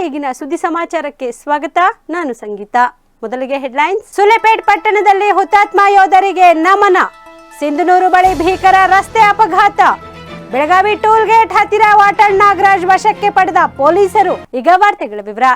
ಈಗಿನ ಸುದ್ದಿ ಸಮಾಚಾರಕ್ಕೆ ಸ್ವಾಗತ. ನಾನು ಸಂಗೀತ. ಮೊದಲಿಗೆ ಹೆಡ್ಲೈನ್ಸ್. ಸುಲೇಪೇಟ್ ಪಟ್ಟಣದಲ್ಲಿ ಹುತಾತ್ಮ ಯೋಧರಿಗೆ ನಮನ. ಸಿಂಧನೂರು ಬಳಿ ಭೀಕರ ರಸ್ತೆ ಅಪಘಾತ. ಬೆಳಗಾವಿ ಟೋಲ್ ಗೇಟ್ ಹತ್ತಿರ ವಾಟಾಳ್ ನಾಗರಾಜ್ ವಶಕ್ಕೆ ಪಡೆದ ಪೊಲೀಸರು. ಈಗ ವಾರ್ತೆಗಳ ವಿವರ.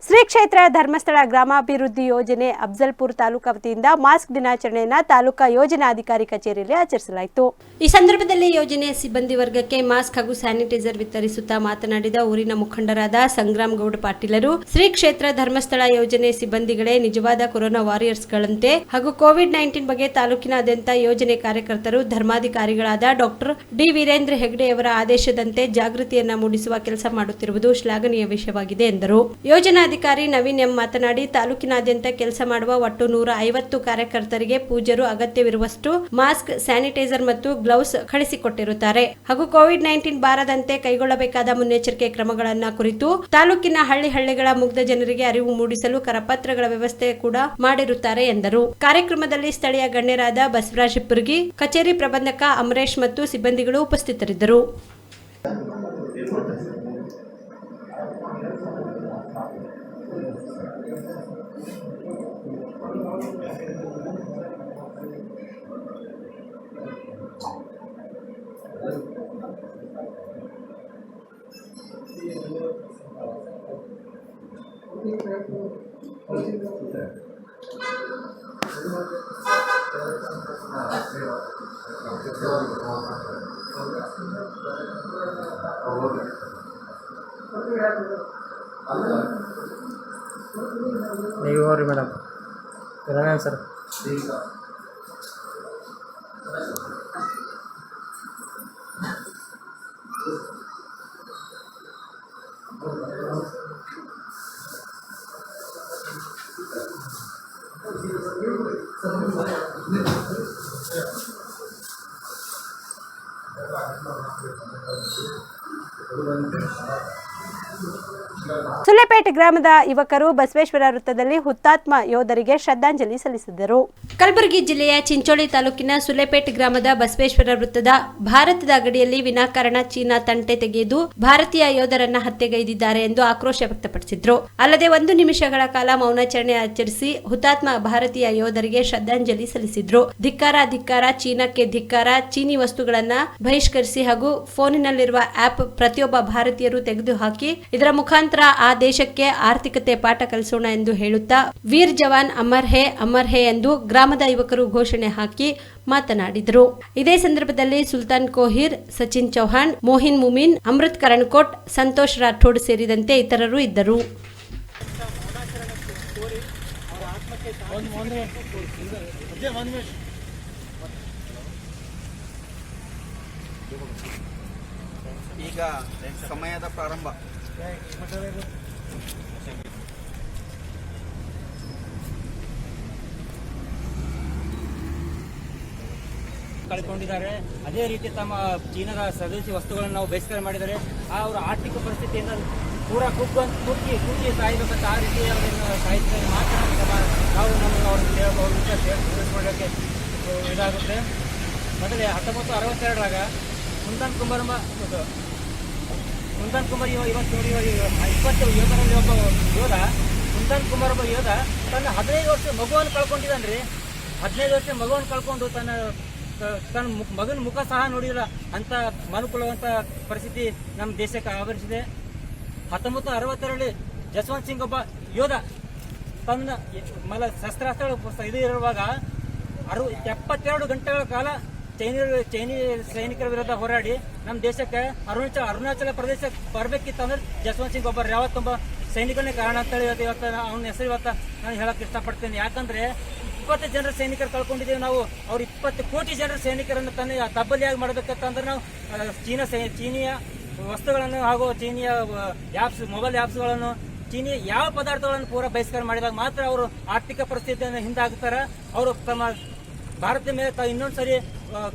ಶ್ರೀ ಕ್ಷೇತ್ರ ಧರ್ಮಸ್ಥಳ ಗ್ರಾಮಾಭಿವೃದ್ಧಿ ಯೋಜನೆ ಅಫ್ಜಲ್ಪುರ ತಾಲೂಕಾ ವತಿಯಿಂದ ಮಾಸ್ಕ್ ದಿನಾಚರಣೆಯನ್ನು ತಾಲೂಕಾ ಯೋಜನಾಧಿಕಾರಿ ಕಚೇರಿಯಲ್ಲಿ ಆಚರಿಸಲಾಯಿತು. ಈ ಸಂದರ್ಭದಲ್ಲಿ ಯೋಜನೆಯ ಸಿಬ್ಬಂದಿ ವರ್ಗಕ್ಕೆ ಮಾಸ್ಕ್ ಹಾಗೂ ಸ್ಯಾನಿಟೈಸರ್ ವಿತರಿಸುತ್ತಾ ಮಾತನಾಡಿದ ಊರಿನ ಮುಖಂಡರಾದ ಸಂಗ್ರಾಮ್ ಗೌಡ ಪಾಟೀಲರು, ಶ್ರೀ ಕ್ಷೇತ್ರ ಧರ್ಮಸ್ಥಳ ಯೋಜನೆ ಸಿಬ್ಬಂದಿಗಳೇ ನಿಜವಾದ ಕೊರೋನಾ ವಾರಿಯರ್ಸ್ಗಳಂತೆ ಹಾಗೂ ಕೋವಿಡ್-19 ಬಗ್ಗೆ ತಾಲೂಕಿನಾದ್ಯಂತ ಯೋಜನೆ ಕಾರ್ಯಕರ್ತರು ಧರ್ಮಾಧಿಕಾರಿಗಳಾದ ಡಾಕ್ಟರ್ ಡಿ ವೀರೇಂದ್ರ ಹೆಗ್ಡೆಯವರ ಆದೇಶದಂತೆ ಜಾಗೃತಿಯನ್ನ ಮೂಡಿಸುವ ಕೆಲಸ ಮಾಡುತ್ತಿರುವುದು ಶ್ಲಾಘನೀಯ ವಿಷಯವಾಗಿದೆ ಎಂದರು. ಯೋಜನಾಧಿಕಾರಿ ನವೀನ್ ಎಂ ಮಾತನಾಡಿ, ತಾಲೂಕಿನಾದ್ಯಂತ ಕೆಲಸ ಮಾಡುವ ಒಟ್ಟು 150 ಕಾರ್ಯಕರ್ತರಿಗೆ ಪೂಜ್ಯರು ಅಗತ್ಯವಿರುವಷ್ಟು ಮಾಸ್ಕ್, ಸ್ಯಾನಿಟೈಸರ್ ಮತ್ತು ಗ್ಲೌಸ್ ಕಳಿಸಿಕೊಟ್ಟಿರುತ್ತಾರೆ ಹಾಗೂ ಕೋವಿಡ್-19 ಬಾರದಂತೆ ಕೈಗೊಳ್ಳಬೇಕಾದ ಮುನ್ನೆಚ್ಚರಿಕೆ ಕ್ರಮಗಳನ್ನ ಕುರಿತು ತಾಲೂಕಿನ ಹಳ್ಳಿಗಳ ಮುಗ್ಧ ಜನರಿಗೆ ಅರಿವು ಮೂಡಿಸಲು ಕರಪತ್ರಗಳ ವ್ಯವಸ್ಥೆ ಕೂಡ ಮಾಡಿರುತ್ತಾರೆ ಎಂದರು. ಕಾರ್ಯಕ್ರಮದಲ್ಲಿ ಸ್ಥಳೀಯ ಗಣ್ಯರಾದ ಬಸವರಾಜ್ ಹಿಪ್ಪುರ್ಗಿ, ಕಚೇರಿ ಪ್ರಬಂಧಕ ಅಮರೇಶ್ ಮತ್ತು ಸಿಬ್ಬಂದಿಗಳು ಉಪಸ್ಥಿತರಿದ್ದರು. ನೀವು ಹೋಗ್ರಿ ಮೇಡಮ್, ಸರ್. ಸುಲೇಪೇಟ್ ಗ್ರಾಮದ ಯುವಕರು ಬಸವೇಶ್ವರ ವೃತ್ತದಲ್ಲಿ ಹುತಾತ್ಮ ಯೋಧರಿಗೆ ಶ್ರದ್ಧಾಂಜಲಿ ಸಲ್ಲಿಸಿದರು. ಕಲಬುರಗಿ ಜಿಲ್ಲೆಯ ಚಿಂಚೋಳಿ ತಾಲೂಕಿನ ಸುಲೇಪೇಟ್ ಗ್ರಾಮದ ಬಸವೇಶ್ವರ ವೃತ್ತದ ಭಾರತದ ಗಡಿಯಲ್ಲಿ ವಿನಾಕಾರಣ ಚೀನಾ ತಂಟೆ ತೆಗೆದು ಭಾರತೀಯ ಯೋಧರನ್ನ ಹತ್ಯೆಗೈದಿದ್ದಾರೆ ಎಂದು ಆಕ್ರೋಶ ವ್ಯಕ್ತಪಡಿಸಿದ್ರು. ಅಲ್ಲದೆ 1 ನಿಮಿಷಗಳ ಕಾಲ ಮೌನಾಚರಣೆ ಆಚರಿಸಿ ಹುತಾತ್ಮ ಭಾರತೀಯ ಯೋಧರಿಗೆ ಶ್ರದ್ಧಾಂಜಲಿ ಸಲ್ಲಿಸಿದ್ರು. ಧಿಕ್ಕಾರ, ಚೀನಾಕ್ಕೆ ಧಿಕ್ಕಾರ, ಚೀನಿ ವಸ್ತುಗಳನ್ನ ಬಹಿಷ್ಕರಿಸಿ ಹಾಗೂ ಫೋನಿನಲ್ಲಿರುವ ಆಪ್ ಪ್ರತಿಯೊಬ್ಬ ಭಾರತೀಯರು ತೆಗೆದುಹಾಕಿ ಇದರ ಮುಖಾಂತರ ಆ ದೇಶಕ್ಕೆ ಆರ್ಥಿಕತೆ ಪಾಠ ಕಲಿಸೋಣ ಎಂದು ಹೇಳುತ್ತಾ ವೀರ್ ಜವಾನ್ ಅಮರ್ ಹೇ ಎಂದು ಗ್ರಾಮದ ಯುವಕರು ಘೋಷಣೆ ಹಾಕಿ ಮಾತನಾಡಿದರು. ಇದೇ ಸಂದರ್ಭದಲ್ಲಿ ಸುಲ್ತಾನ್ ಕೋಹಿರ್, ಸಚಿನ್ ಚೌಹಾಣ್, ಮೋಹಿನ್ ಮುಮಿನ್, ಅಮೃತ್ ಕರಣಕೋಟ್, ಸಂತೋಷ್ ರಾಠೋಡ್ ಸೇರಿದಂತೆ ಇತರರು ಇದ್ದರು. ಈಗ ಸಮಯದ ಪ್ರಾರಂಭ. ಕಳ್ಕೊಂಡಿದ್ದಾರೆ. ಅದೇ ರೀತಿ ತಮ್ಮ ಚೀನಾದ ಸ್ವದೇಶಿ ವಸ್ತುಗಳನ್ನು ನಾವು ಬಹಿಷ್ಕಾರ ಮಾಡಿದ್ದಾರೆ. ಅವರ ಆರ್ಥಿಕ ಪರಿಸ್ಥಿತಿಯಿಂದ ಪೂರ ಕುಗ್ಗಿ ಸಾಯಬೇಕಂತ ಆ ರೀತಿ ಅವರನ್ನು ಸಾಹಿತ್ಯ ಮಾತ್ರ ನಾವು ಅವ್ರನ್ನ ತಿಳಿಸ್ಕೊಳ್ಳೋಕ್ಕೆ ಇದಾಗುತ್ತೆ. ಮೊದಲೇ 1962ರಾಗ ಮುಂದಾನ್ ಕುಮಾರ್ ಇವತ್ತು 20 ಒಬ್ಬ ಯೋಧ, ಮುಂದಾನ್ ಕುಮಾರ್ ಒಬ್ಬ ಯೋಧ ತನ್ನ 15 ವರ್ಷ ಮಗುವನ್ನು ಕಳ್ಕೊಂಡಿದ್ದಾನ್ರಿ. 15 ವರ್ಷ ಮಗುವನ್ನು ಕಳ್ಕೊಂಡು ತನ್ನ ಮಗನ ಮುಖ ಸಹ ನೋಡಿಲ್ಲ ಅಂತ ಮನುಕುಲವಂತ ಪರಿಸ್ಥಿತಿ ನಮ್ಮ ದೇಶಕ್ಕೆ ಆವರಿಸಿದೆ. 1962ರಲ್ಲಿ ಜಸ್ವಂತ್ ಸಿಂಗ್ ಒಬ್ಬ ಯೋಧ ತನ್ನ ಶಸ್ತ್ರಾಸ್ತ್ರ ಇದು ಇರುವಾಗ 72 ಗಂಟೆಗಳ ಕಾಲ ಚೈನಿ ಸೈನಿಕರ ವಿರುದ್ಧ ಹೋರಾಡಿ ನಮ್ಮ ದೇಶಕ್ಕೆ ಅರುಣಾಚಲ ಪ್ರದೇಶಕ್ಕೆ ಬರಬೇಕಿತ್ತಂದ್ರೆ ಜಸ್ವಂತ್ ಸಿಂಗ್ ಒಬ್ಬ ಯಾವತ್ತೊಬ್ಬ ಸೈನಿಕನೇ ಕಾರಣ ಅಂತೇಳಿ ಇವತ್ತು ಅವನ ಹೆಸರು ಇವತ್ತು ನಾನು ಹೇಳಕ್ಕೆ ಇಷ್ಟಪಡ್ತೇನೆ. ಯಾಕಂದ್ರೆ 20 ಜನರ ಸೈನಿಕರು ಕಳ್ಕೊಂಡಿದ್ದೇವೆ ನಾವು. ಅವ್ರು 20 ಕೋಟಿ ಜನರ ಸೈನಿಕರನ್ನು ತನ್ನ ತಬ್ಬಲಿಯಾಗಿ ಮಾಡಬೇಕಂತಂದ್ರೆ ನಾವು ಚೀನಿಯ ವಸ್ತುಗಳನ್ನು ಹಾಗೂ ಚೀನಿಯ ಮೊಬೈಲ್ ಆ್ಯಪ್ಸ್ಗಳನ್ನು ಚೀನಿ ಯಾವ ಪದಾರ್ಥಗಳನ್ನು ಪೂರ ಬಹಿಷ್ಕಾರ ಮಾಡಿದಾಗ ಮಾತ್ರ ಅವರು ಆರ್ಥಿಕ ಪರಿಸ್ಥಿತಿಯನ್ನು ಹಿಂದಾಗ್ತಾರೆ. ಅವರು ತಮ್ಮ ಭಾರತದ ಮೇಲೆ ಇನ್ನೊಂದ್ಸರಿ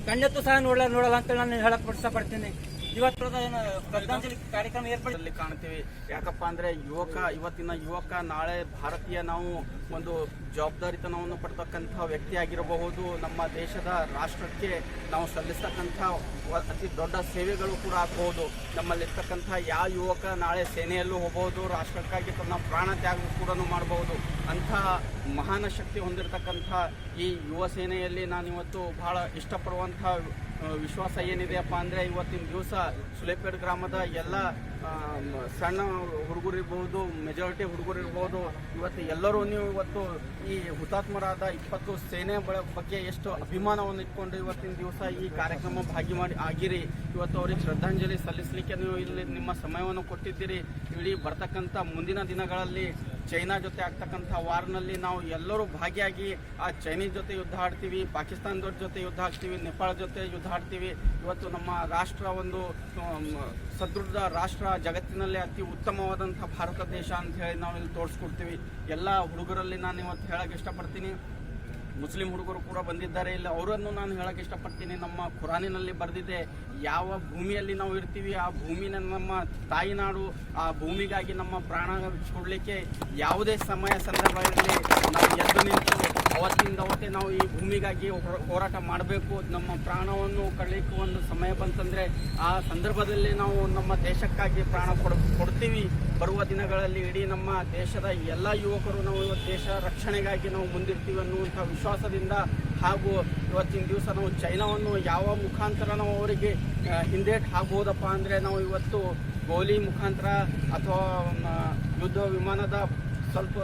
ಕಣ್ಣೆತ್ತು ಸಹ ನೋಡಲ್ಲ ಅಂತ ನಾನು ಹೇಳಕ್ ಇಷ್ಟಪಡ್ತೀನಿ. ಇವತ್ತು ಶ್ರದ್ಧಾಂಜಲಿ ಕಾರ್ಯಕ್ರಮ ಏರ್ಪಡಿಸಲಿ ಕಾಣ್ತೀವಿ. ಯಾಕಪ್ಪ ಅಂದ್ರೆ ಇವತ್ತಿನ ಯುವಕ ನಾಳೆ ಭಾರತೀಯ ನಾವು ಒಂದು ಜವಾಬ್ದಾರಿತನವನ್ನು ಪಡ್ತಕ್ಕಂಥ ವ್ಯಕ್ತಿಯಾಗಿರಬಹುದು. ನಮ್ಮ ದೇಶದ ರಾಷ್ಟ್ರಕ್ಕೆ ನಾವು ಸಲ್ಲಿಸ್ತಕ್ಕಂಥ ಅತಿ ದೊಡ್ಡ ಸೇವೆಗಳು ಕೂಡ ಆಗಬಹುದು. ನಮ್ಮಲ್ಲಿರ್ತಕ್ಕಂಥ ಯಾವ ಯುವಕ ನಾಳೆ ಸೇನೆಯಲ್ಲೂ ಹೋಗಬಹುದು, ರಾಷ್ಟ್ರಕ್ಕಾಗಿ ತನ್ನ ಪ್ರಾಣ ತ್ಯಾಗ ಕೂಡ ಮಾಡಬಹುದು. ಅಂಥ ಮಹಾನ ಶಕ್ತಿ ಹೊಂದಿರತಕ್ಕಂಥ ಈ ಯುವ ಸೇನೆಯಲ್ಲಿ ನಾನಿವತ್ತು ಬಹಳ ಇಷ್ಟಪಡುವಂಥ ವಿಶ್ವಾಸ ಏನಿದೆಯಪ್ಪ ಅಂದರೆ, ಇವತ್ತಿನ ದಿವಸ ಸುಲೇಪೇಟ್ ಗ್ರಾಮದ ಎಲ್ಲ ಸಣ್ಣ ಹುಡುಗರಿರ್ಬೋದು, ಮೆಜಾರಿಟಿ ಹುಡುಗರಿರ್ಬೋದು, ಇವತ್ತು ಎಲ್ಲರೂ ನೀವು ಇವತ್ತು ಈ ಹುತಾತ್ಮರಾದ 20 ಸೇನೆ ಬಗ್ಗೆ ಎಷ್ಟು ಅಭಿಮಾನವನ್ನು ಇಟ್ಕೊಂಡು ಇವತ್ತಿನ ದಿವಸ ಈ ಕಾರ್ಯಕ್ರಮ ಆಗಿರಿ. ಇವತ್ತು ಅವ್ರಿಗೆ ಶ್ರದ್ಧಾಂಜಲಿ ಸಲ್ಲಿಸಲಿಕ್ಕೆ ನೀವು ಇಲ್ಲಿ ನಿಮ್ಮ ಸಮಯವನ್ನು ಕೊಟ್ಟಿದ್ದೀರಿ. ಇಡೀ ಬರ್ತಕ್ಕಂಥ ಮುಂದಿನ ದಿನಗಳಲ್ಲಿ ಚೈನಾ ಜೊತೆ ಆಗ್ತಕ್ಕಂಥ ವಾರ್ನಲ್ಲಿ ನಾವು ಎಲ್ಲರೂ ಭಾಗಿಯಾಗಿ ಆ ಚೈನೀಸ್ ಜೊತೆ ಯುದ್ಧ ಆಡ್ತೀವಿ, ಪಾಕಿಸ್ತಾನದವ್ರ ಜೊತೆ ಯುದ್ಧ ಆಗ್ತೀವಿ, ನೇಪಾಳ ಜೊತೆ ಯುದ್ಧ ಆಡ್ತೀವಿ. ಇವತ್ತು ನಮ್ಮ ರಾಷ್ಟ್ರ ಒಂದು ಸದೃಢ ರಾಷ್ಟ್ರ, ಜಗತ್ತಿನಲ್ಲೇ ಅತಿ ಉತ್ತಮವಾದಂಥ ಭಾರತ ದೇಶ ಅಂತ ಹೇಳಿ ನಾವು ಇಲ್ಲಿ ತೋರಿಸ್ಕೊಡ್ತೀವಿ. ಎಲ್ಲ ಹುಡುಗರಲ್ಲಿ ನಾನು ಇವತ್ತು ಹೇಳಕ್ಕೆ ಇಷ್ಟಪಡ್ತೀನಿ. ಮುಸ್ಲಿಂ ಹುಡುಗರು ಕೂಡ ಬಂದಿದ್ದಾರೆ ಇಲ್ಲಿ, ಅವರನ್ನು ನಾನು ಹೇಳಕ್ಕೆ ಇಷ್ಟಪಡ್ತೀನಿ. ನಮ್ಮ ಕುರಾನಿನಲ್ಲಿ ಬರೆದಿದೆ, ಯಾವ ಭೂಮಿಯಲ್ಲಿ ನಾವು ಇರ್ತೀವಿ ಆ ಭೂಮಿನ ನಮ್ಮ ತಾಯಿನಾಡು, ಆ ಭೂಮಿಗಾಗಿ ನಮ್ಮ ಪ್ರಾಣ ಕೊಡಲಿಕ್ಕೆ ಯಾವುದೇ ಸಮಯ ಸಂದರ್ಭ ಇರಲಿ ನಾವು ಎದ್ದು ನಿಂತು ಅವತ್ತಿಂದ ಅವತ್ತೇ ನಾವು ಈ ಭೂಮಿಗಾಗಿ ಹೋರಾಟ ಮಾಡಬೇಕು. ನಮ್ಮ ಪ್ರಾಣವನ್ನು ಕಳೀಲಿಕ್ಕೆ ಒಂದು ಸಮಯ ಬಂತಂದರೆ ಆ ಸಂದರ್ಭದಲ್ಲಿ ನಾವು ನಮ್ಮ ದೇಶಕ್ಕಾಗಿ ಪ್ರಾಣ ಕೊಡ್ತೀವಿ. ಬರುವ ದಿನಗಳಲ್ಲಿ ಇಡೀ ನಮ್ಮ ದೇಶದ ಎಲ್ಲ ಯುವಕರು ನಾವು ಇವತ್ತು ದೇಶ ರಕ್ಷಣೆಗಾಗಿ ನಾವು ಮುಂದಿರ್ತೀವಿ ಅನ್ನುವಂಥ ವಿಶ್ವಾಸದಿಂದ, ಹಾಗೂ ಇವತ್ತಿನ ದಿವಸ ನಾವು ಚೈನಾವನ್ನು ಯಾವ ಮುಖಾಂತರ ನಾವು ಅವರಿಗೆ ಹಿಂದೇಟು ಆಗ್ಬೋದಪ್ಪ ಅಂದರೆ, ನಾವು ಇವತ್ತು ಗೋಲಿ ಮುಖಾಂತರ ಅಥವಾ ಯುದ್ಧ ವಿಮಾನದ ಸ್ವಲ್ಪ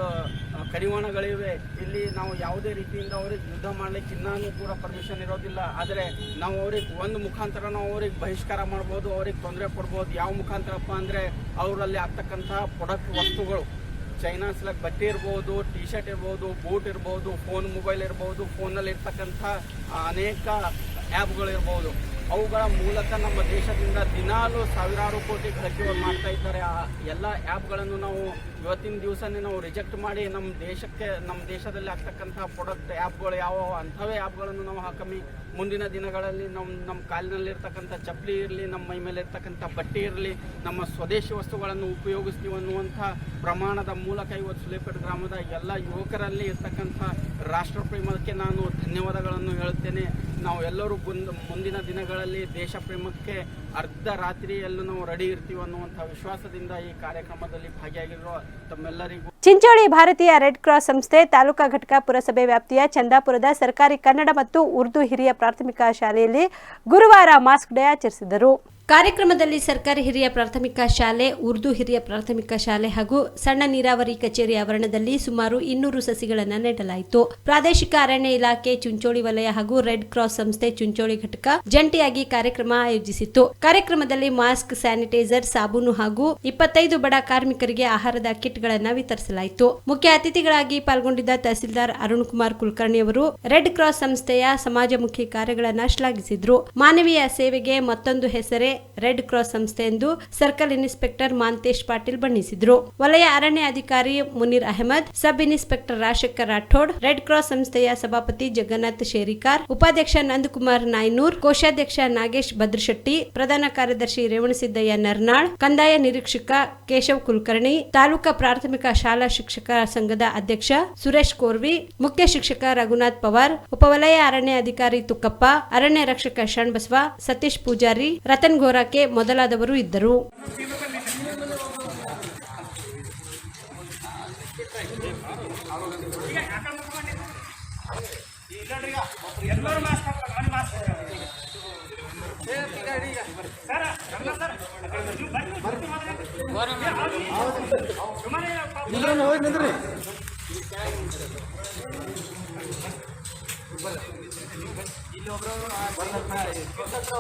ಕಡಿವಾಣಗಳಿವೆ. ಇಲ್ಲಿ ನಾವು ಯಾವುದೇ ರೀತಿಯಿಂದ ಅವ್ರಿಗೆ ಯುದ್ಧ ಮಾಡಲಿಕ್ಕೆ ಇನ್ನೂ ಕೂಡ ಪರ್ಮಿಷನ್ ಇರೋದಿಲ್ಲ. ಆದರೆ ನಾವು ಅವ್ರಿಗೆ ಒಂದು ಮುಖಾಂತರ ನಾವು ಅವ್ರಿಗೆ ಬಹಿಷ್ಕಾರ ಮಾಡ್ಬೋದು, ಅವ್ರಿಗೆ ತೊಂದರೆ ಕೊಡ್ಬೋದು. ಯಾವ ಮುಖಾಂತರಪ್ಪ ಅಂದರೆ ಅವರಲ್ಲಿ ಆಗ್ತಕ್ಕಂಥ ಪ್ರಾಡಕ್ಟ್ ವಸ್ತುಗಳು, ಚೈನಾ ಸಿಲಕ್ ಬಟ್ಟೆ ಇರ್ಬೋದು, ಟಿ ಶರ್ಟ್ ಇರ್ಬೋದು, ಬೂಟ್ ಇರ್ಬೋದು, ಫೋನ್ ಮೊಬೈಲ್ ಇರ್ಬೋದು, ಫೋನಲ್ಲಿ ಇರ್ತಕ್ಕಂಥ ಅನೇಕ ಆ್ಯಪ್ಗಳಿರ್ಬೋದು, ಅವುಗಳ ಮೂಲಕ ನಮ್ಮ ದೇಶದಿಂದ ದಿನಾಲೂ ಸಾವಿರಾರು ಕೋಟಿ ಗಳಿಕೆ ಮಾಡ್ತಾ ಇದ್ದಾರೆ. ಆ ಎಲ್ಲ ಆ್ಯಪ್ಗಳನ್ನು ನಾವು ಇವತ್ತಿನ ದಿವಸನೇ ನಾವು ರಿಜೆಕ್ಟ್ ಮಾಡಿ ನಮ್ಮ ದೇಶದಲ್ಲಿ ಆಗ್ತಕ್ಕಂಥ ಪ್ರಾಡಕ್ಟ್ ಆ್ಯಪ್ಗಳು ಯಾವ ಅಂಥವೇ ಆ್ಯಪ್ಗಳನ್ನು ನಾವು ಹಾಕಮ್ಮಿ ಮುಂದಿನ ದಿನಗಳಲ್ಲಿ ನಮ್ಮ ಕಾಲಿನಲ್ಲಿರ್ತಕ್ಕಂಥ ಚಪ್ಪಲಿ ಇರಲಿ, ನಮ್ಮ ಮೈ ಮೇಲೆ ಇರ್ತಕ್ಕಂಥ ಬಟ್ಟೆ ಇರಲಿ, ನಮ್ಮ ಸ್ವದೇಶಿ ವಸ್ತುಗಳನ್ನು ಉಪಯೋಗಿಸ್ತೀವಿ ಅನ್ನುವಂಥ ಪ್ರಮಾಣದ ಮೂಲಕ ಇವತ್ತು ಸುಲೇಪೇಟ್ ಗ್ರಾಮದ ಎಲ್ಲ ಯುವಕರಲ್ಲಿ ಇರ್ತಕ್ಕಂಥ ರಾಷ್ಟ್ರ ಪ್ರೇಮಕ್ಕೆ ನಾನು ಧನ್ಯವಾದಗಳನ್ನು ಹೇಳುತ್ತೇನೆ. ನಾವು ಎಲ್ಲರೂ ಮುಂದಿನ ದಿನಗಳಲ್ಲಿ ದೇಶ ಪ್ರೇಮಕ್ಕೆ ಅರ್ಧ ರಾತ್ರಿಯಲ್ಲೂ ನಾವು ರೆಡಿ ಇರ್ತೀವಿ ಅನ್ನುವಂಥ ವಿಶ್ವಾಸದಿಂದ ಈ ಕಾರ್ಯಕ್ರಮದಲ್ಲಿ ಭಾಗಿಯಾಗಿರುವ ತಮ್ಮೆಲ್ಲರಿಗೂ. ಚಿಂಚೋಳಿ ಭಾರತೀಯ ರೆಡ್ ಕ್ರಾಸ್ ಸಂಸ್ಥೆ ತಾಲೂಕಾ ಘಟಕ ಪುರಸಭೆ ವ್ಯಾಪ್ತಿಯ ಚಂದಾಪುರದ ಸರ್ಕಾರಿ ಕನ್ನಡ ಮತ್ತು ಉರ್ದು ಹಿರಿಯ ಪ್ರಾಥಮಿಕ ಶಾಲೆಯಲ್ಲಿ ಗುರುವಾರ ಮಾಸ್ಕ್ ಡೇ ಆಚರಿಸಿದರು. ಕಾರ್ಯಕ್ರಮದಲ್ಲಿ ಸರ್ಕಾರಿ ಹಿರಿಯ ಪ್ರಾಥಮಿಕ ಶಾಲೆ, ಉರ್ದು ಹಿರಿಯ ಪ್ರಾಥಮಿಕ ಶಾಲೆ ಹಾಗೂ ಸಣ್ಣ ನೀರಾವರಿ ಕಚೇರಿ ಆವರಣದಲ್ಲಿ ಸುಮಾರು 200 ಸಸಿಗಳನ್ನು ನೆಡಲಾಯಿತು. ಪ್ರಾದೇಶಿಕ ಅರಣ್ಯ ಇಲಾಖೆ ಚುಂಚೋಳಿ ವಲಯ ಹಾಗೂ ರೆಡ್ ಕ್ರಾಸ್ ಸಂಸ್ಥೆ ಚುಂಚೋಳಿ ಘಟಕ ಜಂಟಿಯಾಗಿ ಕಾರ್ಯಕ್ರಮ ಆಯೋಜಿಸಿತ್ತು. ಕಾರ್ಯಕ್ರಮದಲ್ಲಿ ಮಾಸ್ಕ್, ಸ್ಯಾನಿಟೈಸರ್, ಸಾಬೂನು ಹಾಗೂ 25 ಬಡ ಕಾರ್ಮಿಕರಿಗೆ ಆಹಾರದ ಕಿಟ್ಗಳನ್ನು ವಿತರಿಸಲಾಯಿತು. ಮುಖ್ಯ ಅತಿಥಿಗಳಾಗಿ ಪಾಲ್ಗೊಂಡಿದ್ದ ತಹಸೀಲ್ದಾರ್ ಅರುಣ್ ಕುಮಾರ್ ಕುಲಕರ್ಣಿ ಅವರು ರೆಡ್ ಕ್ರಾಸ್ ಸಂಸ್ಥೆಯ ಸಮಾಜಮುಖಿ ಕಾರ್ಯಗಳನ್ನು ಶ್ಲಾಘಿಸಿದ್ರು. ಮಾನವೀಯ ಸೇವೆಗೆ ಮತ್ತೊಂದು ಹೆಸರೇ ರೆಡ್ ಕ್ರಾಸ್ ಸಂಸ್ಥೆ ಎಂದು ಸರ್ಕಲ್ ಇನ್ಸ್ಪೆಕ್ಟರ್ ಮಾಂತೇಶ್ ಪಾಟೀಲ್ ಬಣ್ಣಿಸಿದ್ರು. ವಲಯ ಅರಣ್ಯ ಅಧಿಕಾರಿ Munir Ahmed, sub inspector Rajashekhar Rathod, Red Cross ಸಂಸ್ಥೆಯ ಸಭಾಪತಿ ಜಗನ್ನಾಥ್ ಶೇರಿಕಾರ್, ಉಪಾಧ್ಯಕ್ಷ ನಂದಕುಮಾರ್ ನಾಯ್ನೂರ್, ಕೋಶಾಧ್ಯಕ್ಷ ನಾಗೇಶ್ ಭದ್ರಶೆಟ್ಟಿ, ಪ್ರಧಾನ ಕಾರ್ಯದರ್ಶಿ ರೇವಣಸಿದ್ದಯ್ಯ ನರ್ನಾಳ್, ಕಂದಾಯ ನಿರೀಕ್ಷಕ ಕೇಶವ್ ಕುಲಕರ್ಣಿ, ತಾಲೂಕಾ ಪ್ರಾಥಮಿಕ ಶಾಲಾ ಶಿಕ್ಷಕರ ಸಂಘದ ಅಧ್ಯಕ್ಷ ಸುರೇಶ್ ಕೋರ್ವಿ, ಮುಖ್ಯ ಶಿಕ್ಷಕ ರಘುನಾಥ್ ಪವಾರ್, ಉಪವಲಯ ಅರಣ್ಯ ಅಧಿಕಾರಿ ತುಕ್ಕಪ್ಪ, ಅರಣ್ಯ ರಕ್ಷಕ ಶಣ್ಬಸವ, ಸತೀಶ್ ಪೂಜಾರಿ, ರತನ್ ಗೋರಾಕೆ ಮೊದಲಾದವರು ಇದ್ದರು.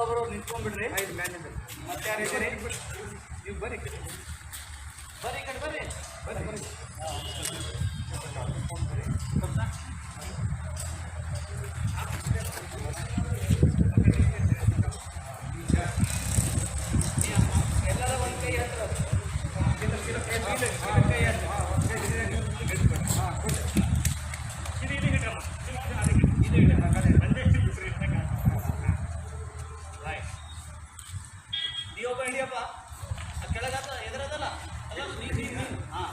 ಒಬ್ಬರು ನಿಂತ್ಕೊಂಡ್ಬಿಡ್ರಿ, ಮತ್ತೆ ಯಾರಿದ್ದೀರಿ ನೀವು? ಬರ್ರಿ ಬರ್ರಿ ಈ ಕಡೆ ಬರ್ರಿ ಬರ್ರಿ ಬರ್ರಿ. ಎಲ್ಲರ ಒಂದು ಕೈ ಹತ್ರ ಕೆಳಗಾತ ಎದುರದಲ್ಲ ಹಾಂ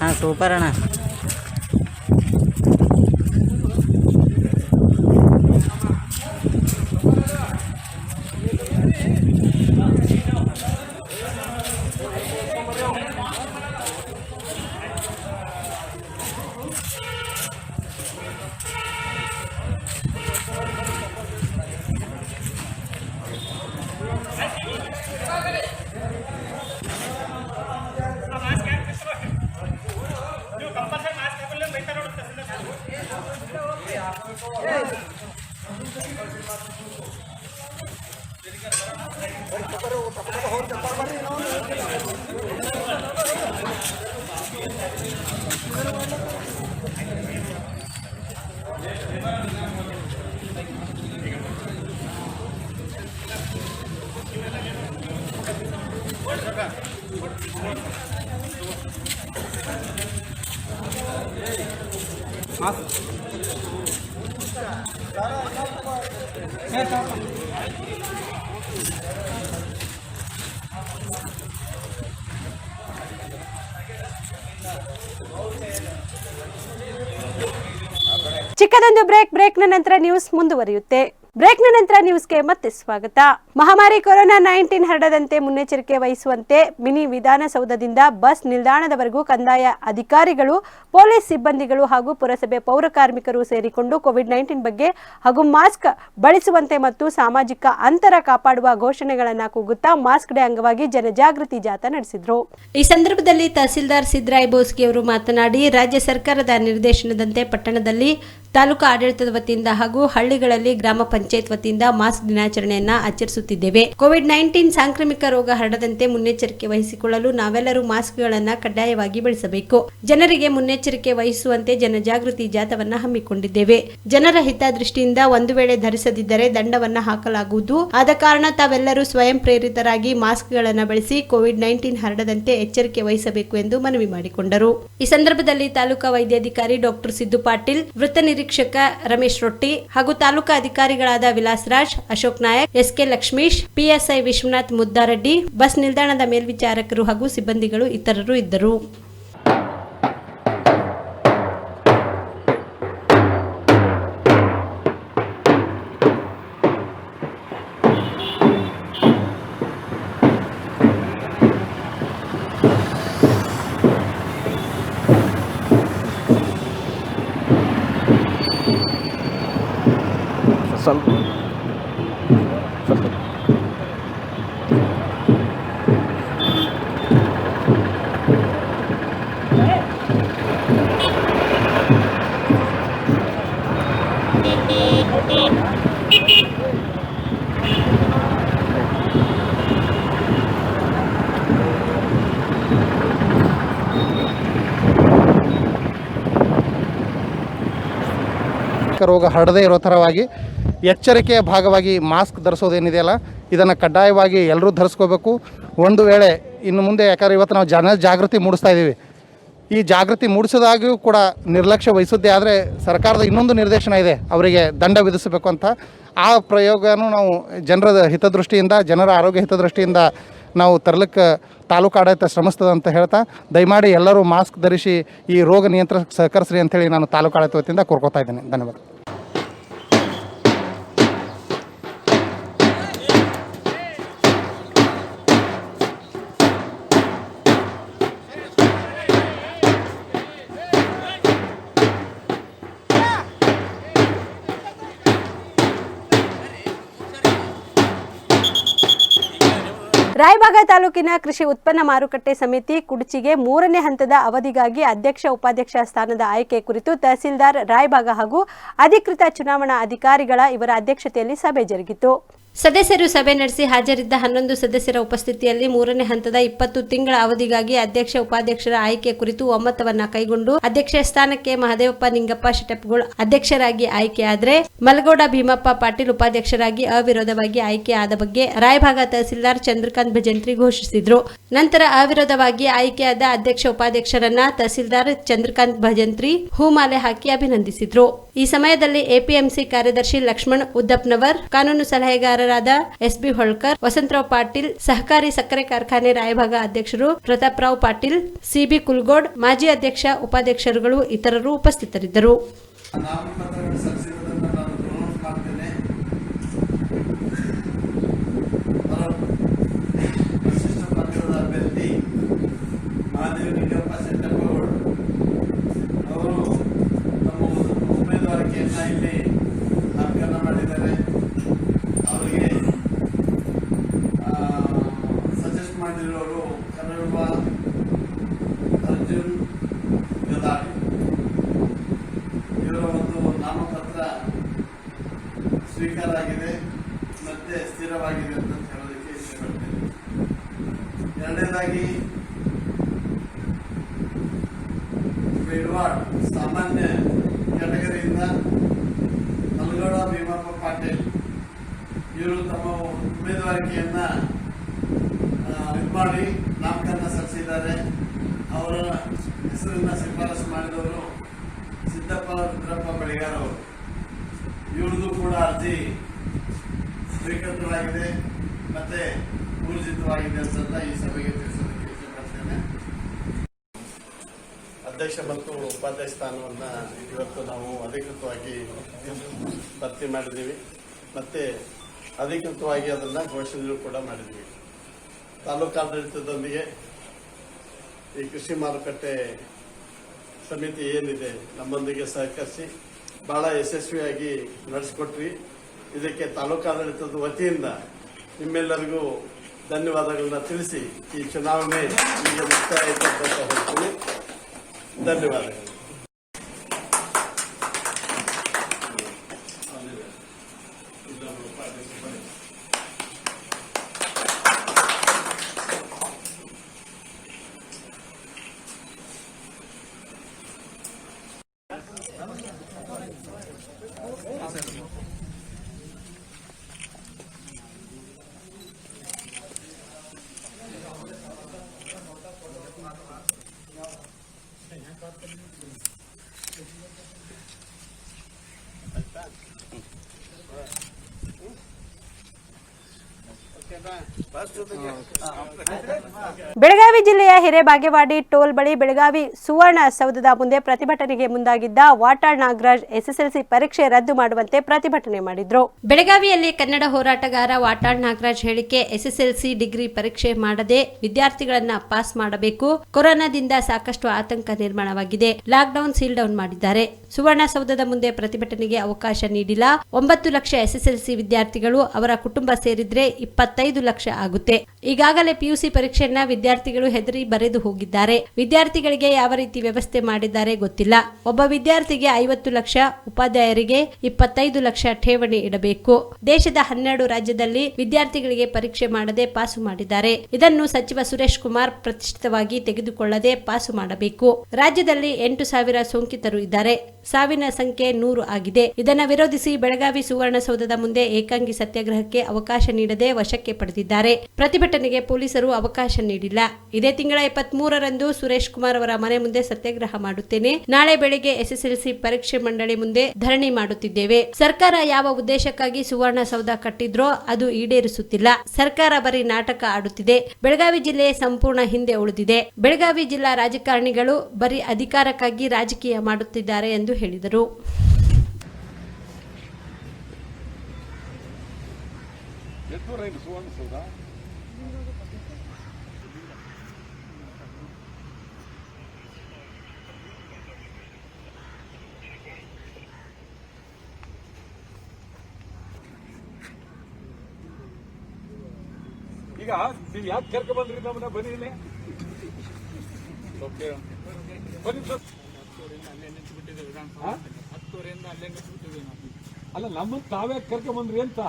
ಹಾಂ ಸೂಪರ್ ಅಣ್ಣ. ಚಿಕ್ಕದೊಂದು ಬ್ರೇಕ್ನ ನಂತರ ನ್ಯೂಸ್ ಮುಂದುವರಿಯುತ್ತೆ. ಬ್ರೇಕ್ನ ನಂತರ ನ್ಯೂಸ್ಗೆ ಮತ್ತೆ ಸ್ವಾಗತ. ಮಹಾಮಾರಿ ಕೊರೋನಾ 19 ಹರಡದಂತೆ ಮುನ್ನೆಚ್ಚರಿಕೆ ವಹಿಸುವಂತೆ ಮಿನಿ ವಿಧಾನಸೌಧದಿಂದ ಬಸ್ ನಿಲ್ದಾಣದವರೆಗೂ ಕಂದಾಯ ಅಧಿಕಾರಿಗಳು, ಪೊಲೀಸ್ ಸಿಬ್ಬಂದಿಗಳು ಹಾಗೂ ಪುರಸಭೆ ಪೌರ ಕಾರ್ಮಿಕರು ಸೇರಿಕೊಂಡು ಕೋವಿಡ್-19 ಬಗ್ಗೆ ಹಾಗೂ ಮಾಸ್ಕ್ ಬಳಸುವಂತೆ ಮತ್ತು ಸಾಮಾಜಿಕ ಅಂತರ ಕಾಪಾಡುವ ಘೋಷಣೆಗಳನ್ನು ಕೂಗುತ್ತಾ ಮಾಸ್ಕ್ ಡೇ ಅಂಗವಾಗಿ ಜನಜಾಗೃತಿ ಜಾಥಾ ನಡೆಸಿದರು. ಈ ಸಂದರ್ಭದಲ್ಲಿ ತಹಸೀಲ್ದಾರ್ ಸಿದ್ದರಾಯ್ ಬೋಸ್ಗಿ ಅವರು ಮಾತನಾಡಿ, ರಾಜ್ಯ ಸರ್ಕಾರದ ನಿರ್ದೇಶನದಂತೆ ಪಟ್ಟಣದಲ್ಲಿ ತಾಲೂಕು ಆಡಳಿತದ ವತಿಯಿಂದ ಹಾಗೂ ಹಳ್ಳಿಗಳಲ್ಲಿ ಗ್ರಾಮ ಪಂಚಾಯತ್ ವತಿಯಿಂದ ಮಾಸ್ಕ್ ದಿನಾಚರಣೆಯನ್ನ ಆಚರಿಸುತ್ತಿದ್ದೇವೆ. ಕೋವಿಡ್-19 ಸಾಂಕ್ರಾಮಿಕ ರೋಗ ಹರಡದಂತೆ ಮುನ್ನೆಚ್ಚರಿಕೆ ವಹಿಸಿಕೊಳ್ಳಲು ನಾವೆಲ್ಲರೂ ಮಾಸ್ಕ್ಗಳನ್ನು ಕಡ್ಡಾಯವಾಗಿ ಬಳಸಬೇಕು. ಜನರಿಗೆ ಮುನ್ನೆಚ್ಚರಿಕೆ ವಹಿಸುವಂತೆ ಜನಜಾಗೃತಿ ಜಾಥಾವನ್ನ ಹಮ್ಮಿಕೊಂಡಿದ್ದೇವೆ. ಜನರ ಹಿತದೃಷ್ಟಿಯಿಂದ ಒಂದು ವೇಳೆ ಧರಿಸದಿದ್ದರೆ ದಂಡವನ್ನ ಹಾಕಲಾಗುವುದು. ಆದ ಕಾರಣ ತಾವೆಲ್ಲರೂ ಸ್ವಯಂ ಪ್ರೇರಿತರಾಗಿ ಮಾಸ್ಕ್ಗಳನ್ನು ಬಳಸಿ ಕೋವಿಡ್-19 ಹರಡದಂತೆ ಎಚ್ಚರಿಕೆ ವಹಿಸಬೇಕು ಎಂದು ಮನವಿ ಮಾಡಿಕೊಂಡರು. ಈ ಸಂದರ್ಭದಲ್ಲಿ ತಾಲೂಕಾ ವೈದ್ಯಾಧಿಕಾರಿ ಡಾಕ್ಟರ್ ಸಿದ್ದು ಪಾಟೀಲ್, ವೃತ್ತ ನಿರೀಕ್ಷಕ ರಮೇಶ್ ರೊಟ್ಟಿ ಹಾಗೂ ತಾಲೂಕಾ ಅಧಿಕಾರಿಗಳಾದ Vilas Raj, Ashok Nayak, SK Lakshmish, PSI Vishwanath Muddareddy, bus ನಿಲ್ದಾಣದ ಮೇಲ್ವಿಚಾರಕರು ಹಾಗೂ ಸಿಬ್ಬಂದಿಗಳು ಇತರರು ಇದ್ದರು. ರೋಗ ಹರಡದೇ ಇರೋ ಥರವಾಗಿ ಎಚ್ಚರಿಕೆಯ ಭಾಗವಾಗಿ ಮಾಸ್ಕ್ ಧರಿಸೋದೇನಿದೆಯಲ್ಲ ಇದನ್ನು ಕಡ್ಡಾಯವಾಗಿ ಎಲ್ಲರೂ ಧರಿಸ್ಕೋಬೇಕು. ಒಂದು ವೇಳೆ ಇನ್ನು ಮುಂದೆ, ಯಾಕಂದರೆ ಇವತ್ತು ನಾವು ಜಾಗೃತಿ ಮೂಡಿಸ್ತಾ ಇದ್ದೀವಿ, ಈ ಜಾಗೃತಿ ಮೂಡಿಸೋದಾಗಿಯೂ ಕೂಡ ನಿರ್ಲಕ್ಷ್ಯ ವಹಿಸೋದೇ ಆದರೆ ಸರ್ಕಾರದ ಇನ್ನೊಂದು ನಿರ್ದೇಶನ ಇದೆ, ಅವರಿಗೆ ದಂಡ ವಿಧಿಸಬೇಕು ಅಂತ. ಆ ಪ್ರಯೋಗನೂ ನಾವು ಜನರ ಹಿತದೃಷ್ಟಿಯಿಂದ, ಜನರ ಆರೋಗ್ಯ ಹಿತದೃಷ್ಟಿಯಿಂದ ನಾವು ತರಲಿಕ್ಕೆ ತಾಲೂಕು ಆಡಳಿತ ಶ್ರಮಿಸ್ತದೆ ಅಂತ ಹೇಳ್ತಾ, ದಯಮಾಡಿ ಎಲ್ಲರೂ ಮಾಸ್ಕ್ ಧರಿಸಿ ಈ ರೋಗ ನಿಯಂತ್ರಣಕ್ಕೆ ಸಹಕರಿಸ್ರಿ ಅಂತೇಳಿ ನಾನು ತಾಲೂಕು ಆಡಳಿತ ವತಿಯಿಂದ ಕೋರ್ಕೋತಾ ಇದ್ದೀನಿ. ಧನ್ಯವಾದ. ರಾಯಬಾಗ ತಾಲೂಕಿನ ಕೃಷಿ ಉತ್ಪನ್ನ ಮಾರುಕಟ್ಟೆ ಸಮಿತಿ ಕುಡಚಿಗೆ 3ನೇ ಹಂತದ ಅವಧಿಗಾಗಿ ಅಧ್ಯಕ್ಷ ಉಪಾಧ್ಯಕ್ಷ ಸ್ಥಾನದ ಆಯ್ಕೆ ಕುರಿತು ತಹಸೀಲ್ದಾರ್ ರಾಯಬಾಗ ಹಾಗೂ ಅಧಿಕೃತ ಚುನಾವಣಾ ಅಧಿಕಾರಿಗಳ ಇವರ ಅಧ್ಯಕ್ಷತೆಯಲ್ಲಿ ಸಭೆ ಜರುಗಿತು. ಸದಸ್ಯರು ಸಭೆ ನಡೆಸಿ ಹಾಜರಿದ್ದ 11 ಸದಸ್ಯರ ಉಪಸ್ಥಿತಿಯಲ್ಲಿ 3ನೇ ಹಂತದ 20 ತಿಂಗಳ ಅವಧಿಗಾಗಿ ಅಧ್ಯಕ್ಷ ಉಪಾಧ್ಯಕ್ಷರ ಆಯ್ಕೆ ಕುರಿತು ಒಮ್ಮತವನ್ನ ಕೈಗೊಂಡು ಅಧ್ಯಕ್ಷ ಸ್ಥಾನಕ್ಕೆ ಮಹದೇವಪ್ಪ ನಿಂಗಪ್ಪ ಶೆಟ್ಟಪ್ಗೋಳ್ ಅಧ್ಯಕ್ಷರಾಗಿ ಆಯ್ಕೆಯಾದರೆ ಮಲಗೋಡ ಭೀಮಪ್ಪ ಪಾಟೀಲ್ ಉಪಾಧ್ಯಕ್ಷರಾಗಿ ಅವಿರೋಧವಾಗಿ ಆಯ್ಕೆಯಾದ ಬಗ್ಗೆ ರಾಯಭಾಗ ತಹಸೀಲ್ದಾರ್ ಚಂದ್ರಕಾಂತ್ ಭಜಂತ್ರಿ ಘೋಷಿಸಿದ್ರು. ನಂತರ ಅವಿರೋಧವಾಗಿ ಆಯ್ಕೆಯಾದ ಅಧ್ಯಕ್ಷ ಉಪಾಧ್ಯಕ್ಷರನ್ನ ತಹಸೀಲ್ದಾರ್ ಚಂದ್ರಕಾಂತ್ ಭಜಂತ್ರಿ ಹೂಮಾಲೆ ಹಾಕಿ ಅಭಿನಂದಿಸಿದ್ರು. ಈ ಸಮಯದಲ್ಲಿ ಎಪಿಎಂಸಿ ಕಾರ್ಯದರ್ಶಿ ಲಕ್ಷ್ಮಣ್ ಉದ್ದಪ್ನವರ್, ಕಾನೂನು ಸಲಹೆಗಾರರಾದ ಎಸ್ಬಿ ಹೊಳ್ಕರ್, ವಸಂತರಾವ್ ಪಾಟೀಲ್, ಸಹಕಾರಿ ಸಕ್ಕರೆ ಕಾರ್ಖಾನೆ ರಾಯಭಾಗ ಅಧ್ಯಕ್ಷರು ಪ್ರತಾಪ್ರಾವ್ ಪಾಟೀಲ್, ಸಿಬಿ ಕುಲ್ಗೋಡ್, ಮಾಜಿ ಅಧ್ಯಕ್ಷ, ಉಪಾಧ್ಯಕ್ಷರುಗಳು ಇತರರು ಉಪಸ್ಥಿತರಿದ್ದರು. ಇಲ್ಲಿ ನಾಮಕರಣ ಮಾಡಿದ್ದಾರೆ. ಅವರಿಗೆ ಸಜೆಸ್ಟ್ ಮಾಡಿರೋರು ಕನ್ನಡ ಅರ್ಜುನ್ ಗದಾಡಿ. ಇವರ ಒಂದು ನಾಮಪತ್ರ ಸ್ವೀಕಾರ ಆಗಿದೆ ಮತ್ತೆ ಸ್ಥಿರವಾಗಿದೆ ಅಂತ ಹೇಳೋದಕ್ಕೆ ಇಷ್ಟಪಡ್ತೇನೆ. ಎರಡನೇದಾಗಿ ಬೇಡವಾಡ್ ಸಾಮಾನ್ಯ ಕ್ಯಾಟಗರಿಯಿಂದ ಮಲಗೋಡ ಭೀಮಪ್ಪ ಪಾಟೀಲ್ ಇವರು ತಮ್ಮ ಉಮೇದುವಾರಿಕೆಯನ್ನ ಇದು ಮಾಡಿ ನಾಮಕರಣ ಸಲ್ಲಿಸಿದ್ದಾರೆ. ಅವರ ಹೆಸರನ್ನ ಶಿಫಾರಸು ಮಾಡಿದವರು ಸಿದ್ದಪ್ಪ ರುದ್ರಪ್ಪ ಬಳಿಗಾರ್ ಅವರು. ಇವ್ರದ್ದು ಕೂಡ ಅರ್ಜಿ ಸ್ವೀಕೃತವಾಗಿದೆ ಮತ್ತೆ ಊರ್ಜಿತವಾಗಿದೆ ಅಂತ ಈ ಸಭೆಗೆ ತಿಳಿಸೋದಕ್ಕೆ ಇಷ್ಟಪಡ್ತೇನೆ. ಅಧ್ಯಕ್ಷ ಮತ್ತು ಉಪಾಧ್ಯಕ್ಷ ಸ್ಥಾನವನ್ನ ಇವತ್ತು ನಾವು ಅಧಿಕೃತವಾಗಿ ಭರ್ತಿ ಮಾಡಿದ್ದೀವಿ. ಮತ್ತೆ ಅಧಿಕೃತವಾಗಿ ಅದನ್ನ ಘೋಷಣೆ ಕೂಡ ಮಾಡಿದ್ದೀವಿ. ತಾಲೂಕು ಆಡಳಿತದೊಂದಿಗೆ ಈ ಕೃಷಿ ಮಾರುಕಟ್ಟೆ ಸಮಿತಿ ಏನಿದೆ ನಮ್ಮೊಂದಿಗೆ ಸಹಕರಿಸಿ ಬಹಳ ಯಶಸ್ವಿಯಾಗಿ ನಡೆಸಿಕೊಟ್ರಿ. ಇದಕ್ಕೆ ತಾಲೂಕು ಆಡಳಿತದ ವತಿಯಿಂದ ನಿಮ್ಮೆಲ್ಲರಿಗೂ ಧನ್ಯವಾದಗಳನ್ನ ತಿಳಿಸಿ ಈ ಚುನಾವಣೆ ಈಗ ಮುಕ್ತಾಯ ಆಯಿತು ಅಂತ ಹೇಳ್ತೀನಿ. ಧನ್ಯವಾದಗಳು. ಬೆಳಗಾವಿ ಜಿಲ್ಲೆಯ ಹಿರೇಬಾಗೇವಾಡಿ ಟೋಲ್ ಬಳಿ ಬೆಳಗಾವಿ ಸುವರ್ಣ ಸೌಧದ ಮುಂದೆ ಪ್ರತಿಭಟನೆಗೆ ಮುಂದಾಗಿದ್ದ ವಾಟಾಳ್ ನಾಗರಾಜ್ ಎಸ್ಎಸ್ಎಲ್ಸಿ ಪರೀಕ್ಷೆ ರದ್ದು ಮಾಡುವಂತೆ ಪ್ರತಿಭಟನೆ ಮಾಡಿದ್ರು. ಬೆಳಗಾವಿಯಲ್ಲಿ ಕನ್ನಡ ಹೋರಾಟಗಾರ ವಾಟಾಳ್ ನಾಗರಾಜ್ ಹೇಳಿಕೆ, ಎಸ್ಎಸ್ಎಲ್ಸಿ ಡಿಗ್ರಿ ಪರೀಕ್ಷೆ ಮಾಡದೆ ವಿದ್ಯಾರ್ಥಿಗಳನ್ನ ಪಾಸ್ ಮಾಡಬೇಕು. ಕೊರೋನಾದಿಂದ ಸಾಕಷ್ಟು ಆತಂಕ ನಿರ್ಮಾಣವಾಗಿದೆ. ಲಾಕ್ಡೌನ್ ಸೀಲ್ ಡೌನ್ ಮಾಡಿದ್ದಾರೆ. ಸುವರ್ಣ ಸೌಧದ ಮುಂದೆ ಪ್ರತಿಭಟನೆಗೆ ಅವಕಾಶ ನೀಡಿಲ್ಲ. 9 ಲಕ್ಷ ಎಸ್ಎಸ್ಎಲ್ಸಿ ವಿದ್ಯಾರ್ಥಿಗಳು, ಅವರ ಕುಟುಂಬ ಸೇರಿದ್ರೆ 25 ಲಕ್ಷ ಆಗುತ್ತೆ. ಈಗಾಗಲೇ ಪಿಯುಸಿ ಪರೀಕ್ಷೆಯನ್ನ ವಿದ್ಯಾರ್ಥಿಗಳು ಹೆದರಿ ಬರೆದು ಹೋಗಿದ್ದಾರೆ. ವಿದ್ಯಾರ್ಥಿಗಳಿಗೆ ಯಾವ ರೀತಿ ವ್ಯವಸ್ಥೆ ಮಾಡಿದ್ದಾರೆ ಗೊತ್ತಿಲ್ಲ. ಒಬ್ಬ ವಿದ್ಯಾರ್ಥಿಗೆ 50 ಲಕ್ಷ, ಉಪಾಧ್ಯಾಯರಿಗೆ 25 ಲಕ್ಷ ಠೇವಣಿ ಇಡಬೇಕು. ದೇಶದ 12 ರಾಜ್ಯದಲ್ಲಿ ವಿದ್ಯಾರ್ಥಿಗಳಿಗೆ ಪರೀಕ್ಷೆ ಮಾಡದೆ ಪಾಸು ಮಾಡಿದ್ದಾರೆ. ಇದನ್ನು ಸಚಿವ ಸುರೇಶ್ ಕುಮಾರ್ ಪ್ರತಿಷ್ಠಿತವಾಗಿ ತೆಗೆದುಕೊಳ್ಳದೆ ಪಾಸು ಮಾಡಬೇಕು. ರಾಜ್ಯದಲ್ಲಿ 8,000 ಸೋಂಕಿತರು ಇದ್ದಾರೆ. ಸಾವಿನ ಸಂಖ್ಯೆ 100 ಆಗಿದೆ. ಇದನ್ನು ವಿರೋಧಿಸಿ ಬೆಳಗಾವಿ ಸುವರ್ಣಸೌಧದ ಮುಂದೆ ಏಕಾಂಗಿ ಸತ್ಯಾಗ್ರಹಕ್ಕೆ ಅವಕಾಶ ನೀಡದೆ ವಶಕ್ಕೆ ಪಡೆದಿದ್ದಾರೆ. ಪ್ರತಿಭಟನೆಗೆ ಪೊಲೀಸರು ಅವಕಾಶ ನೀಡಿಲ್ಲ. ಇದೇ ತಿಂಗಳ 23ರಂದು ಸುರೇಶ್ ಕುಮಾರ್ ಅವರ ಮನೆ ಮುಂದೆ ಸತ್ಯಾಗ್ರಹ ಮಾಡುತ್ತೇನೆ. ನಾಳೆ ಬೆಳಿಗ್ಗೆ ಎಸ್ಎಸ್ಎಲ್ಸಿ ಪರೀಕ್ಷೆ ಮಂಡಳಿ ಮುಂದೆ ಧರಣಿ ಮಾಡುತ್ತಿದ್ದೇವೆ. ಸರ್ಕಾರ ಯಾವ ಉದ್ದೇಶಕ್ಕಾಗಿ ಸುವರ್ಣಸೌಧ ಕಟ್ಟಿದ್ರೋ ಅದು ಈಡೇರಿಸುತ್ತಿಲ್ಲ. ಸರ್ಕಾರ ಬರೀ ನಾಟಕ ಆಡುತ್ತಿದೆ. ಬೆಳಗಾವಿ ಜಿಲ್ಲೆ ಸಂಪೂರ್ಣ ಹಿಂದೆ ಉಳಿದಿದೆ. ಬೆಳಗಾವಿ ಜಿಲ್ಲಾ ರಾಜಕಾರಣಿಗಳು ಬರೀ ಅಧಿಕಾರಕ್ಕಾಗಿ ರಾಜಕೀಯ ಮಾಡುತ್ತಿದ್ದಾರೆ ಎಂದು ಹೇಳಿದರು. ಈಗ ನೀವು ಯಾಕೆ ಕರ್ಕ ಬಂದ್ರಿ ನಮ್ಮನ್ನ ಬನ್ನಿ ಇಲ್ಲಿ ಬನ್ನಿ ಸರ್. ಅಲ್ಲ ನಮ್ಮನ್ನ ತಾವೇ ಕರ್ಕ ಬಂದ್ರಿ ಅಂತ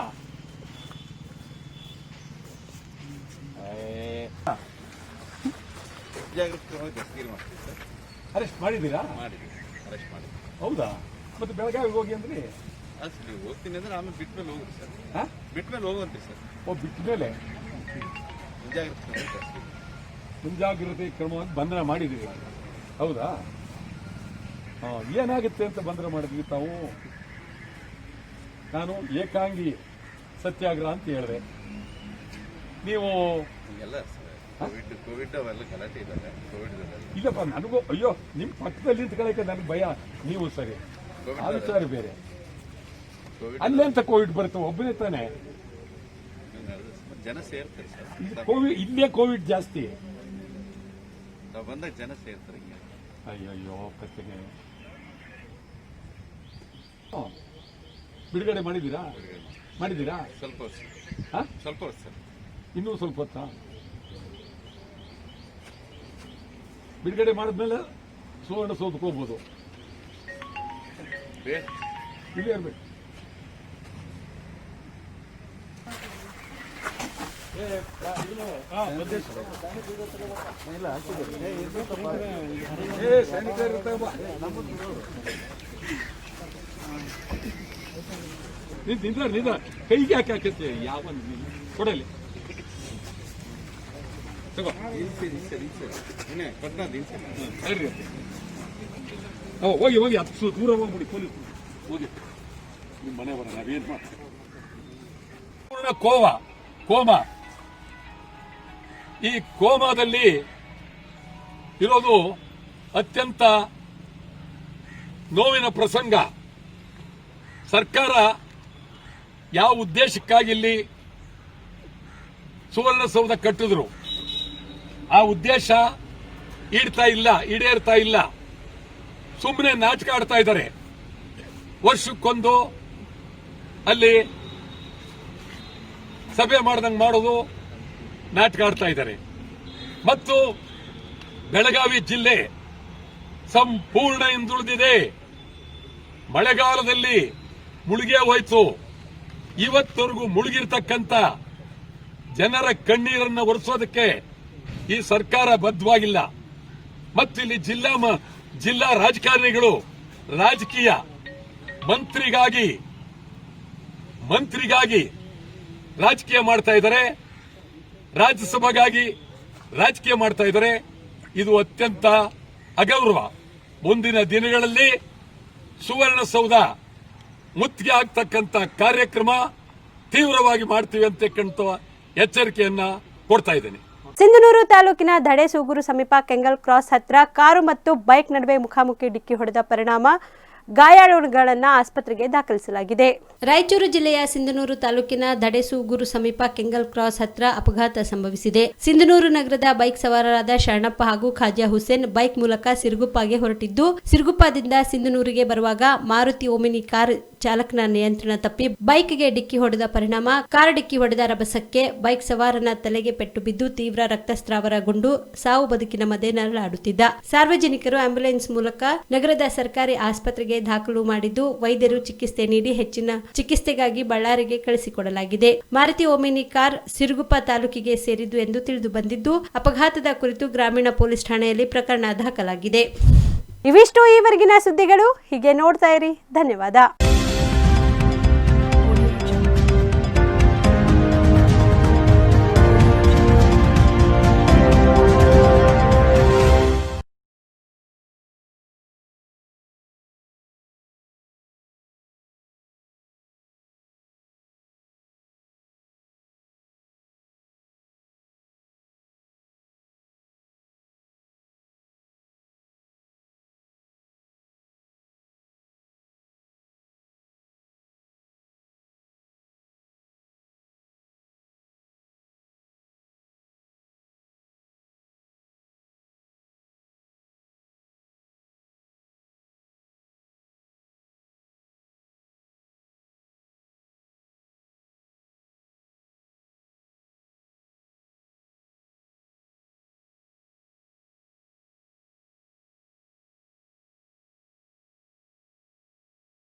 ಜಾಗೃತಿ ಕ್ರಮ ದಸ್ತಗಿರಿ ಮಾಡ್ತೀವಿ ಸರ್. ಅರೆಸ್ಟ್ ಮಾಡಿದ್ದೀರಾ? ಮಾಡಿದ್ವಿ, ಅರೆಸ್ಟ್ ಮಾಡಿದ್ವಿ. ಹೌದಾ? ಮತ್ತೆ ಬೆಳಗಾವಿಗೆ ಹೋಗಿ ಅಂದ್ರಿ? ಅದು ಸರ್, ನೀವು ಹೋಗ್ತೀನಿ ಅಂದ್ರೆ ಆಮೇಲೆ ಬಿಟ್ಟ ಮೇಲೆ ಹೋಗ್ರಿ ಸರ್. ಹಾಂ, ಬಿಟ್ಟ ಮೇಲೆ ಹೋಗುವಂತ್ರಿ ಸರ್. ಬಿಟ್ಟ ಮೇಲೆ ಮುಂಜಾಗ್ರತೆ ಕ್ರಮ ದಸ್ತಗಿರಿ. ಮುಂಜಾಗ್ರತೆ ಕ್ರಮವಾಗಿ ಬಂಧನ ಮಾಡಿದ್ದೀವಿ. ಹೌದಾ? ಹಾಂ, ಏನಾಗುತ್ತೆ ಅಂತ ಬಂಧನ ಮಾಡಿದ್ವಿ ತಾವು? ನಾನು ಏಕಾಂಗಿ ಸತ್ಯಾಗ್ರಹ ಅಂತ ಹೇಳಿದೆ. ನೀವು ಹಿಂಗೆಲ್ಲ ಸರ್, ಕೋವಿಡ್ ಅವೆಲ್ಲ ಗಲಾಟೆ ಇದ್ದಾವೆ. ಕೋವಿಡ್ ಇಲ್ಲಪ್ಪ, ನನಗೂ ಅಯ್ಯೋ ನಿಮ್ಮ ಪಕ್ಕದಲ್ಲಿ ನಿಂತ್ಕೊಳ್ಳೋಕೆ ನನಗೆ ಭಯ. ನೀವು ಸರಿ, ಆ ವಿಚಾರ ಬೇರೆ. ಅಲ್ಲೆಂತ ಕೋವಿಡ್ ಬರುತ್ತೆ? ಒಬ್ಬನೇ ತಾನೆ ಜನ ಸೇರ್ತಾರೆ ಸರ್. ಕೋವಿಡ್. ಇಲ್ಲೇ ಕೋವಿಡ್ ಜಾಸ್ತಿ. ನಾವು ಬಂದಾಗ ಜನ ಸೇರ್ತಾರೆ. ಹಿಂಗೆ ಅಯ್ಯಯ್ಯೋ ಕತ್ತಿಗೆ. ಬಿಡುಗಡೆ ಮಾಡಿದ್ದೀರಾ? ಮಾಡಿದ್ದೀರಾ? ಸ್ವಲ್ಪ ವರ್ಷ, ಹಾಂ, ಸ್ವಲ್ಪ ವರ್ಷ ಸರ್. ಇನ್ನೂ ಸ್ವಲ್ಪ ಹೊತ್ತಾ? ಬಿಡುಗಡೆ ಮಾಡಿದ್ಮೇಲೆ ಸುವರ್ಣಸೌಧಕ್ಕೆ ಹೋಗ್ಬೋದು. ಇಲ್ಲೇ ಇರ್ಬೇಕು. ಸ್ಯಾನಿಟೈಸರ್ ಇರ್ತಾವ. ನಿಂದ ಕೈಗೆ ಯಾಕೆ ಹಾಕತ್ತೆ? ಯಾವ ಕೊಡಲಿ ತಗೋ. ಸರಿ, ಹೋಗಿ ಹೋಗಿ ಹತ್ತು ದೂರ ಹೋಗ್ಬಿಡಿ. ಪೊಲೀಸ್ ಹೋಗಿ ನಿಮ್ಮ ಮನೆ ಬರ. ನಾವೇನು ಮಾಡ್ತೀವಿ? ಪೂರ್ಣ ಕೋಮ. ಈ ಕೋಮಾದಲ್ಲಿ ಇರೋದು ಅತ್ಯಂತ ನೋವಿನ ಪ್ರಸಂಗ. ಸರ್ಕಾರ ಯಾವ ಉದ್ದೇಶಕ್ಕಾಗಿ ಇಲ್ಲಿ ಸುವರ್ಣಸೌಧ ಕಟ್ಟಿದ್ರು ಆ ಉದ್ದೇಶ ಈಡೇರ್ತಾ ಇಲ್ಲ. ಸುಮ್ಮನೆ ನಾಟಕ ಆಡ್ತಾ ಇದ್ದಾರೆ. ವರ್ಷಕ್ಕೊಂದು ಅಲ್ಲಿ ಸಭೆ ಮಾಡ್ದಂಗೆ ಮಾಡೋದು, ನಾಟಕ ಆಡ್ತಾ ಇದ್ದಾರೆ. ಮತ್ತು ಬೆಳಗಾವಿ ಜಿಲ್ಲೆ ಸಂಪೂರ್ಣ ಹಿಂದುಳಿದಿದೆ. ಮಳೆಗಾಲದಲ್ಲಿ ಮುಳುಗೇ ಹೋಯ್ತು. ಇವತ್ತವರೆಗೂ ಮುಳುಗಿರ್ತಕ್ಕಂಥ ಜನರ ಕಣ್ಣೀರನ್ನು ಒರೆಸೋದಕ್ಕೆ ಈ ಸರ್ಕಾರ ಬದ್ಧವಾಗಿಲ್ಲ. ಮತ್ತು ಇಲ್ಲಿ ಜಿಲ್ಲಾ ರಾಜಕಾರಣಿಗಳು ರಾಜಕೀಯ ಮಂತ್ರಿಗಾಗಿ ರಾಜಕೀಯ ಮಾಡ್ತಾ ಇದ್ದಾರೆ, ರಾಜ್ಯಸಭೆಗಾಗಿ ರಾಜಕೀಯ ಮಾಡ್ತಾ ಇದ್ದಾರೆ. ಇದು ಅತ್ಯಂತ ಅಗೌರವ. ಮುಂದಿನ ದಿನಗಳಲ್ಲಿ ಸುವರ್ಣಸೌಧ ಮುತ್ತಿಗೆ ಆಗ್ತಕ್ಕಂಥ ಕಾರ್ಯಕ್ರಮ ತೀವ್ರವಾಗಿ ಮಾಡ್ತೀವಿ ಅಂತ ಎಚ್ಚರಿಕೆಯನ್ನ ಕೊಡ್ತಾ ಇದ್ದೇನೆ. ಸಿಂಧನೂರು ತಾಲೂಕಿನ ದಡೇಸೂಗೂರು ಸಮೀಪ ಕೆಂಗಲ್ ಕ್ರಾಸ್ ಹತ್ರ ಕಾರು ಮತ್ತು ಬೈಕ್ ನಡುವೆ ಮುಖಾಮುಖಿ ಡಿಕ್ಕಿ ಹೊಡೆದ ಪರಿಣಾಮ ಗಾಯಾಳುಗಳನ್ನು ಆಸ್ಪತ್ರೆಗೆ ದಾಖಲಿಸಲಾಗಿದೆ. ರಾಯಚೂರು ಜಿಲ್ಲೆಯ ಸಿಂಧನೂರು ತಾಲೂಕಿನ ದಡೇಸೂಗೂರು ಸಮೀಪ ಕೆಂಗಲ್ ಕ್ರಾಸ್ ಹತ್ರ ಅಪಘಾತ ಸಂಭವಿಸಿದೆ. ಸಿಂಧನೂರು ನಗರದ ಬೈಕ್ ಸವಾರರಾದ ಶರಣಪ್ಪ ಹಾಗೂ ಖಾಜಾ ಹುಸೇನ್ ಬೈಕ್ ಮೂಲಕ ಸಿರುಗುಪ್ಪಗೆ ಹೊರಟಿದ್ದು, ಸಿರುಗುಪ್ಪದಿಂದ ಸಿಂಧನೂರಿಗೆ ಬರುವಾಗ ಮಾರುತಿ ಓಮಿನಿ ಕಾರ್ ಚಾಲಕನ ನಿಯಂತ್ರಣ ತಪ್ಪಿ ಬೈಕ್ಗೆ ಡಿಕ್ಕಿ ಹೊಡೆದ ಪರಿಣಾಮ ಕಾರ್ ಡಿಕ್ಕಿ ಹೊಡೆದ ರಭಸಕ್ಕೆ ಬೈಕ್ ಸವಾರನ ತಲೆಗೆ ಪೆಟ್ಟು ಬಿದ್ದು ತೀವ್ರ ರಕ್ತಸ್ರಾವಗೊಂಡು ಸಾವು ಬದುಕಿನ ಮಧ್ಯೆ ನರಳಾಡುತ್ತಿದ್ದ. ಸಾರ್ವಜನಿಕರು ಆಂಬ್ಯುಲೆನ್ಸ್ ಮೂಲಕ ನಗರದ ಸರ್ಕಾರಿ ಆಸ್ಪತ್ರೆಗೆ ದಾಖಲು ಮಾಡಿದ್ದು, ವೈದ್ಯರು ಚಿಕಿತ್ಸೆ ನೀಡಿ ಹೆಚ್ಚಿನ ಚಿಕಿತ್ಸೆಗಾಗಿ ಬಳ್ಳಾರಿಗೆ ಕಳಿಸಿಕೊಡಲಾಗಿದೆ. ಮಾರುತಿ ಓಮಿನಿ ಕಾರ್ ಸಿರುಗುಪ್ಪ ತಾಲೂಕಿಗೆ ಸೇರಿದ್ದು ಎಂದು ತಿಳಿದು ಬಂದಿದ್ದು, ಅಪಘಾತದ ಕುರಿತು ಗ್ರಾಮೀಣ ಪೊಲೀಸ್ ಠಾಣೆಯಲ್ಲಿ ಪ್ರಕರಣ ದಾಖಲಾಗಿದೆ. ಇವಿಷ್ಟು ಈವರೆಗಿನ ಸುದ್ದಿಗಳು. ಹೀಗೆ ನೋಡ್ತಾ ಇರಿ. ಧನ್ಯವಾದ.